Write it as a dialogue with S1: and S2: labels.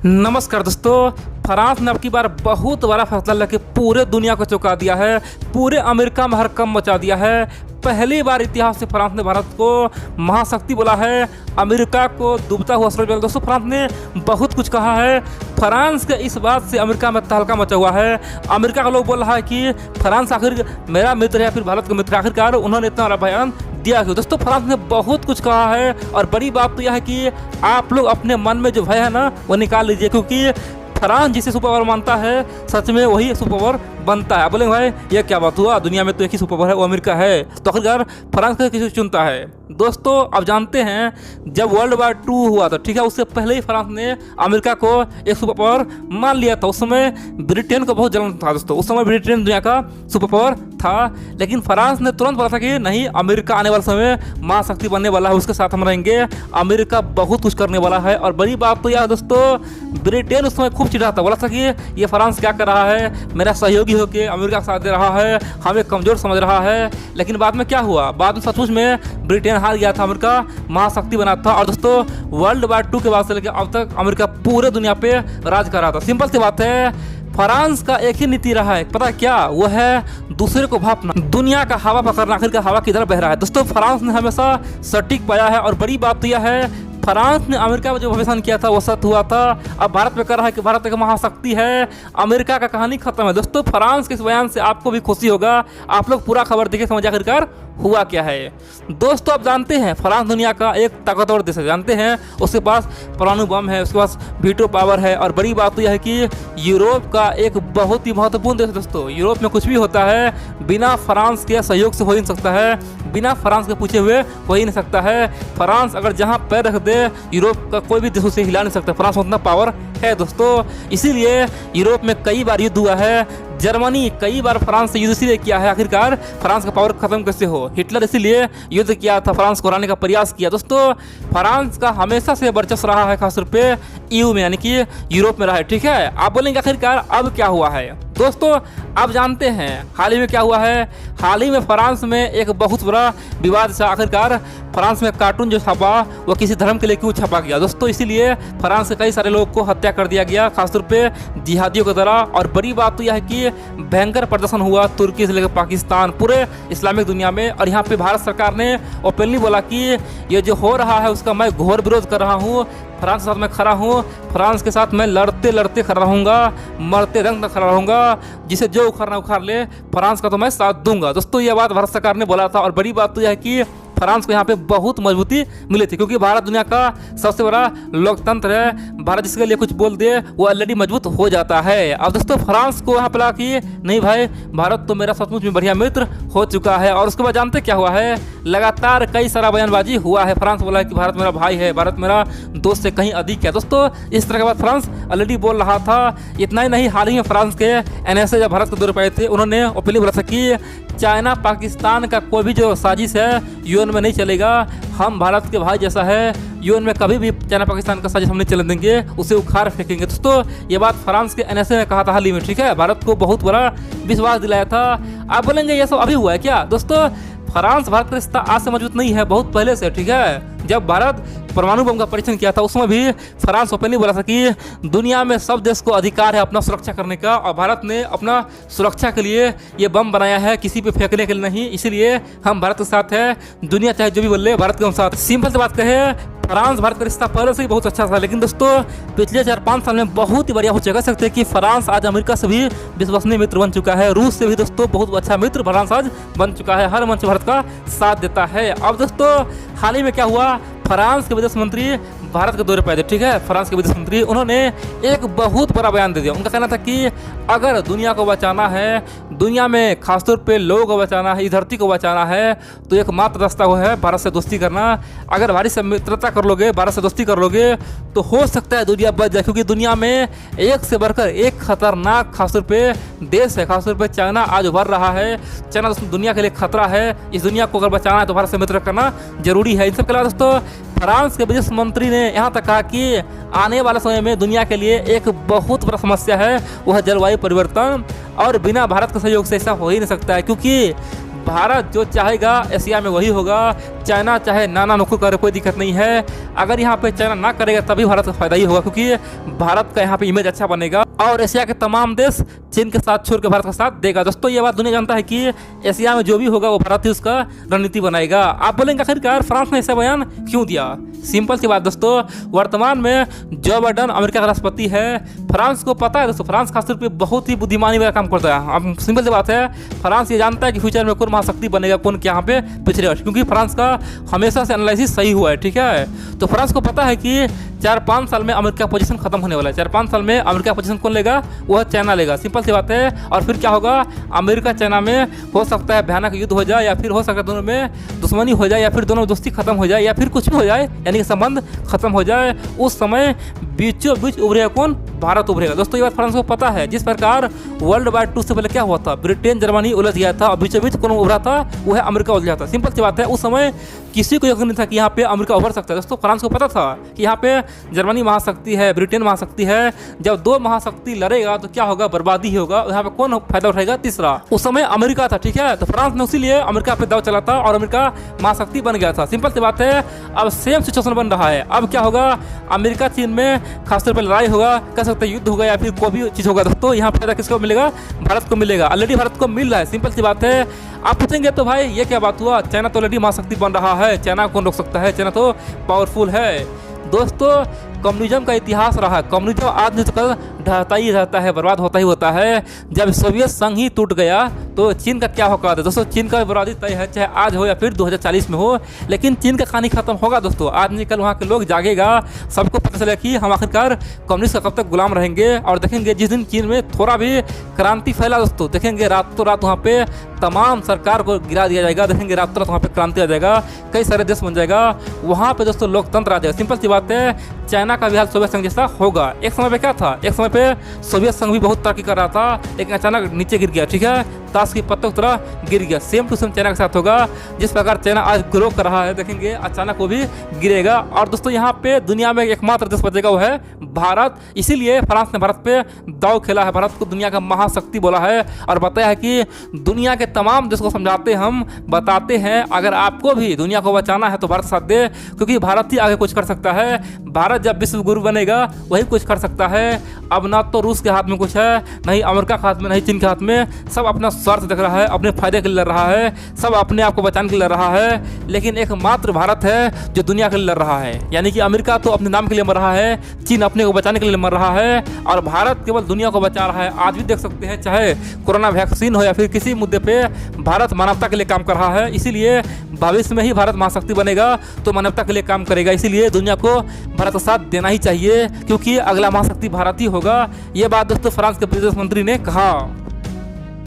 S1: नमस्कार दोस्तों। फ्रांस ने अब की बार बहुत बड़ा फैसला लेके पूरे दुनिया को चौंका दिया है, पूरे अमेरिका में हड़कंप मचा दिया है। पहली बार इतिहास से फ्रांस ने भारत को महाशक्ति बोला है, अमेरिका को डूबता हुआ सूरज बोला। दोस्तों फ्रांस ने बहुत कुछ कहा है। फ्रांस के इस बात से अमेरिका में तहलका मचा हुआ है। अमेरिका का लोग बोल रहा है कि फ्रांस आखिर मेरा मित्र है या फिर भारत का मित्र, आखिरकार उन्होंने इतना बड़ा बयान दिया क्यों। दोस्तों फ्रांस ने बहुत कुछ कहा है और बड़ी बात तो यह है कि आप लोग अपने मन में जो भय है ना वो निकाल लीजिए, क्योंकि फ्रांस जिसे सुपर पावर मानता है सच में वही सुपर पावर बनता है। आप बोलेंगे भाई ये क्या बात हुआ, दुनिया में तो एक ही सुपर पावर है, वो अमेरिका है, तो आखिरकार फ्रांस का किसी चुनता है। दोस्तों अब जानते हैं जब वर्ल्ड वार 2 हुआ था, ठीक है, उससे पहले ही फ्रांस ने अमेरिका को एक सुपर पावर मान लिया था। उस समय ब्रिटेन को बहुत जलन था दोस्तों, उस समय ब्रिटेन दुनिया का सुपर पावर था, लेकिन फ्रांस ने तुरंत बोला था कि नहीं, अमेरिका आने वाले समय महाशक्ति बनने वाला है, उसके साथ हम रहेंगे, अमेरिका बहुत कुछ करने वाला है। और बड़ी बात तो यह दोस्तों, ब्रिटेन उस समय खूब चिढ़ा था, बोला था कि ये फ्रांस क्या कर रहा है, मेरा सहयोगी होकर अमेरिका का साथ दे रहा है, हमें कमजोर समझ रहा है। लेकिन बाद में क्या हुआ, बाद में सचमुच में ब्रिटेन हार गया था, अमेरिका महाशक्ति बना था। और दोस्तों वर्ल्ड वार 2 के बाद से लेकर अब तक अमेरिका पूरे दुनिया पे राज कर रहा था। सिंपल सी बात है, फ्रांस का एक ही नीति रहा है, पता है क्या, वो है दूसरे को भापना, दुनिया का हवा पकड़ना, आखिर का हवा किधर बह रहा है। दोस्तों फ्रांस ने हमेशा सटीक पाया है। और बड़ी बात तो यह है, फ्रांस ने अमेरिका में जो भविष्यवाणी किया था वो सत्य हुआ था। अब भारत में कर रहा है कि भारत एक महाशक्ति है, अमेरिका का कहानी खत्म है। दोस्तों फ्रांस के इस बयान से आपको भी खुशी होगा, आप लोग पूरा खबर देखिए, समझ आखिरकार हुआ क्या है। दोस्तों आप जानते हैं फ्रांस दुनिया का एक ताकतवर देश है, जानते हैं उसके पास परमाणु बम है, उसके पास वीटो पावर है। और बड़ी बात तो यह है कि यूरोप का एक बहुत ही महत्वपूर्ण देश है। दोस्तों यूरोप में कुछ भी होता है बिना फ्रांस के सहयोग से हो ही नहीं सकता है, बिना फ्रांस के पूछे हुए हो ही नहीं सकता है। फ्रांस अगर जहां पैर रख दे यूरोप का कोई भी देश उसे हिला नहीं सकता, फ्रांस उतना पावर है दोस्तों। इसीलिए यूरोप में कई बार युद्ध हुआ है, जर्मनी कई बार फ्रांस से युद्ध इसीलिए किया है, आखिरकार फ्रांस का पावर खत्म कैसे हो। हिटलर इसीलिए युद्ध किया था, फ्रांस को हराने का प्रयास किया। दोस्तों फ्रांस का हमेशा से वर्चस्व रहा है, खासतौर पे ईयू में, यानी कि यूरोप में रहा है, ठीक है। आप बोलेंगे आखिरकार अब क्या हुआ है। दोस्तों आप जानते हैं हाल ही में क्या हुआ है, हाल ही में फ्रांस में एक बहुत बड़ा विवाद था। आखिरकार फ्रांस में कार्टून जो छपा वो किसी धर्म के लिए क्यों छपा गया दोस्तों, इसीलिए फ्रांस के कई सारे लोगों को हत्या कर दिया गया, खासतौर पे जिहादियों के द्वारा। और बड़ी बात तो यह है कि भयंकर प्रदर्शन हुआ तुर्की से लेकर पाकिस्तान, पूरे इस्लामिक दुनिया में। और यहाँ पे भारत सरकार ने ओपनली बोला कि ये जो हो रहा है उसका मैं घोर विरोध कर रहा हूँ, फ्रांस के साथ मैं खड़ा हूँ, फ्रांस के साथ मैं लड़ते लड़ते खड़ा रहूँगा, मरते रंग तक खड़ा रहूँगा, जिसे जो उखाड़ना उखाड़ ले, फ्रांस का तो मैं साथ दूंगा। दोस्तों ये बात भारत सरकार ने बोला था। और बड़ी बात तो यह है कि फ्रांस को यहाँ पे बहुत मजबूती मिली थी, क्योंकि भारत दुनिया का सबसे बड़ा लोकतंत्र है, भारत जिसके लिए कुछ बोल दे वो ऑलरेडी मजबूत हो जाता है। अब दोस्तों फ्रांस को यहाँ पे लगा कि नहीं भाई, भारत तो मेरा सचमुच में बढ़िया मित्र हो चुका है। और उसके बाद जानते क्या हुआ है, लगातार कई सारा बयानबाजी हुआ है। फ्रांस बोला है कि भारत मेरा भाई है, भारत मेरा दोस्त से कहीं अधिक है। दोस्तों इस तरह के बाद फ्रांस ऑलरेडी बोल रहा था। इतना ही नहीं, हाल ही में फ्रांस के NSA जब भारत को दौरे पे आए थे, उन्होंने ओपनली बोला था कि चाइना पाकिस्तान का कोई भी जो साजिश है यूएन में नहीं चलेगा, हम भारत के भाई जैसा है, यूएन में कभी भी चाइना पाकिस्तान का साजिश हम नहीं चलने देंगे, उसे उखाड़ फेंकेंगे। दोस्तों ये बात फ्रांस के NSA ने कहा था हाल ही में, ठीक है, भारत को बहुत बड़ा विश्वास दिलाया था। आप बोलेंगे ये सब अभी हुआ है क्या। दोस्तों फ्रांस भारत का रिश्ता आज से मजबूत नहीं है, बहुत पहले से, ठीक है। जब भारत परमाणु बम का परीक्षण किया था उस समय भी फ्रांस ओपनली बोला था कि दुनिया में सब देश को अधिकार है अपना सुरक्षा करने का, और भारत ने अपना सुरक्षा के लिए ये बम बनाया है, किसी पे फेंकने के लिए नहीं, इसीलिए हम भारत के साथ है, दुनिया चाहे जो भी बोले भारत के हम साथ। सिंपल सी बात कहे, फ्रांस भारत का रिश्ता पहले से ही बहुत अच्छा था, लेकिन दोस्तों पिछले 4-5 साल में बहुत ही बढ़िया हो चुका। सकते हैं कि फ्रांस आज अमेरिका से भी विश्वसनीय मित्र बन चुका है, रूस से भी दोस्तों बहुत अच्छा मित्र फ्रांस आज बन चुका है, हर मंच भारत का साथ देता है। अब दोस्तों हाल ही में क्या हुआ, फ्रांस के विदेश मंत्री भारत के दौरे पर आए थे, ठीक है, फ्रांस के विदेश मंत्री, उन्होंने एक बहुत बड़ा बयान दे दिया। उनका कहना था कि अगर दुनिया को बचाना है, दुनिया में खासतौर पे लोगों को बचाना है, इस धरती को बचाना है, तो एकमात्र रास्ता वो है भारत से दोस्ती करना। अगर भारत से मित्रता कर लोगे, भारत से दोस्ती कर लोगे, तो हो सकता है दुनिया बच जाए, क्योंकि दुनिया में एक से बढ़कर एक खतरनाक खासतौर पे देश है, खासतौर पे चाइना आज उभर रहा है। चाइना दुनिया के लिए खतरा है, इस दुनिया को अगर बचाना है तो भारत से मित्र करना जरूरी है। इन सब के अलावा दोस्तों फ्रांस के विदेश मंत्री ने यहाँ तक कहा कि आने वाले समय में दुनिया के लिए एक बहुत बड़ा समस्या है, वह है जलवायु परिवर्तन, और बिना भारत के सहयोग से ऐसा हो ही नहीं सकता है, क्योंकि भारत जो चाहेगा एशिया में वही होगा, चाइना चाहे नाना नुक्कड़ करे कोई दिक्कत नहीं है। अगर यहाँ पे चाइना ना करेगा तभी भारत को फायदा ही होगा, क्योंकि भारत का यहाँ पे इमेज अच्छा बनेगा और एशिया के तमाम देश चीन के साथ छोड़ के भारत का साथ देगा। दोस्तों ये बात दुनिया जानता है कि एशिया में जो भी होगा वो भारत ही उसका रणनीति बनाएगा। आप बोलेंगे आखिरकार फ्रांस ने ऐसा बयान क्यों दिया? सिंपल सी बात दोस्तों, वर्तमान में जो बाइडन अमेरिका का राष्ट्रपति है, फ्रांस को पता है दोस्तों, फ्रांस खासतौर पे बहुत ही बुद्धिमानी वाला काम करता है। अब सिंपल सी बात है, फ्रांस ये जानता है कि फ्यूचर में कौन महाशक्ति बनेगा, कौन यहाँ पे पिछड़ेगा, क्योंकि फ्रांस का हमेशा से एनालिसिस सही हुआ है, ठीक है। तो फ्रांस को पता है कि 4-5 साल में अमेरिका पोजीशन खत्म होने वाला है। 4-5 साल में अमेरिका पोजीशन कौन लेगा? वह चाइना लेगा। सिंपल सी बात है। और फिर क्या होगा? अमेरिका चाइना में हो सकता है भयानक युद्ध हो जाए, या फिर हो सकता है दोनों में दुश्मनी हो जाए, या फिर दोनों दोस्ती खत्म हो जाए, या फिर कुछ भी हो जाए, यानी कि संबंध खत्म हो जाए। उस समय बीचों बीच उभरेगा कौन? भारत उभरेगा। दोस्तों ये बात फ्रांस को पता है। जिस प्रकार वर्ल्ड वार 2 से पहले क्या हुआ था, ब्रिटेन जर्मनी उलझ गया था और बीचों बीच कौन उभरा था? वो है अमेरिका उलझ गया था। सिंपल सी बात है, उस समय किसी को यकीन नहीं था कि यहाँ पे अमेरिका उभर सकता है। दोस्तों फ्रांस को पता था कि यहाँ पे जर्मनी महाशक्ति है, ब्रिटेन महाशक्ति है। जब 2 महाशक्ति लड़ेगा तो क्या होगा? बर्बादी ही होगा। यहाँ पे कौन फायदा उठाएगा? तीसरा। उस समय अमेरिका था, ठीक है। तो फ्रांस ने इसीलिए अमेरिका पे दाव चला था और अमेरिका महाशक्ति बन गया था। सिंपल सी बात है। अब सेम सिचुएशन बन रहा है। अब क्या होगा? अमेरिका चीन में खासतौर पर लड़ाई होगा, कह सकते हैं युद्ध होगा, या फिर कोई भी चीज़ होगा। दोस्तों यहाँ फायदा किसको मिलेगा? भारत को मिलेगा। ऑलरेडी भारत को मिल रहा है। सिंपल सी बात है। आप पूछेंगे तो भाई ये क्या बात हुआ? चाइना तो ऑलरेडी महाशक्ति बन रहा है, चाइना कौन रोक सकता है? चाइना तो पावरफुल है। दोस्तों कम्युनिज्म का इतिहास रहा। कम्युनिज्म आज नहीं तो कल ढहता ही रहता है, बर्बाद होता ही होता है। जब सोवियत संघ ही टूट गया तो चीन का क्या होगा? दोस्तों चीन का बर्बादी तय है, चाहे आज हो या फिर 2040 में हो, लेकिन चीन का कहानी खत्म होगा। दोस्तों आज नहीं कल वहाँ के लोग जागेगा, सबको पता चलेगा कि हम आखिरकार कम्युनिस्ट का कब तक गुलाम रहेंगे। और देखेंगे जिस दिन चीन में थोड़ा भी क्रांति फैला दोस्तों, देखेंगे रातों रात वहाँ पे तमाम सरकार को गिरा दिया जाएगा। देखेंगे रातों रात वहाँ पे क्रांति आ जाएगा, कई सारे देश बन जाएगा, वहाँ पे दोस्तों लोकतंत्र आ जाएगा। सिंपल सी बात है। चाइना का भी हाल सोवियत संघ जैसा होगा। एक समय पे क्या था? एक समय पे सोवियत संघ भी बहुत तरक्की कर रहा था, लेकिन अचानक नीचे गिर गया, ठीक है। ताश की पत्तों की तरह गिर गया। सेम टू सेम चाइना के साथ होगा। जिस प्रकार चाइना आज ग्रो कर रहा है, देखेंगे अचानक वो भी गिरेगा। और दोस्तों यहाँ पे दुनिया में एकमात्र देश बचेगा, वो है भारत। इसीलिए फ्रांस ने भारत पे दाव खेला है, भारत को दुनिया का महाशक्ति बोला है और बताया है कि दुनिया के तमाम देशों को समझाते हम बताते हैं, अगर आपको भी दुनिया को बचाना है तो भारत साथ दे, क्योंकि भारत ही आगे कुछ कर सकता है। भारत जब विश्व गुरु बनेगा वही कुछ कर सकता है। अब ना तो रूस के हाथ में कुछ है, नहीं अमेरिका के हाथ में, नहीं चीन के हाथ में। सब अपना स्वार्थ देख रहा है, अपने फायदे के लिए लड़ रहा है, सब अपने आप को बचाने के लिए लड़ रहा है। लेकिन एकमात्र भारत है जो दुनिया के लिए लड़ रहा है। यानी कि अमेरिका तो अपने नाम के लिए मर रहा है, चीन अपने को बचाने के लिए मर रहा है, और भारत केवल दुनिया को बचा रहा है। आज भी देख सकते हैं, चाहे कोरोना वैक्सीन हो या फिर किसी मुद्दे पे भारत मानवता के लिए काम कर रहा है। इसीलिए भविष्य में ही भारत महाशक्ति बनेगा तो मानवता के लिए काम करेगा। इसीलिए दुनिया को भारत का साथ देना ही चाहिए, क्योंकि अगला महाशक्ति भारत ही होगा। ये बात दोस्तों फ्रांस के विदेश मंत्री ने कहा।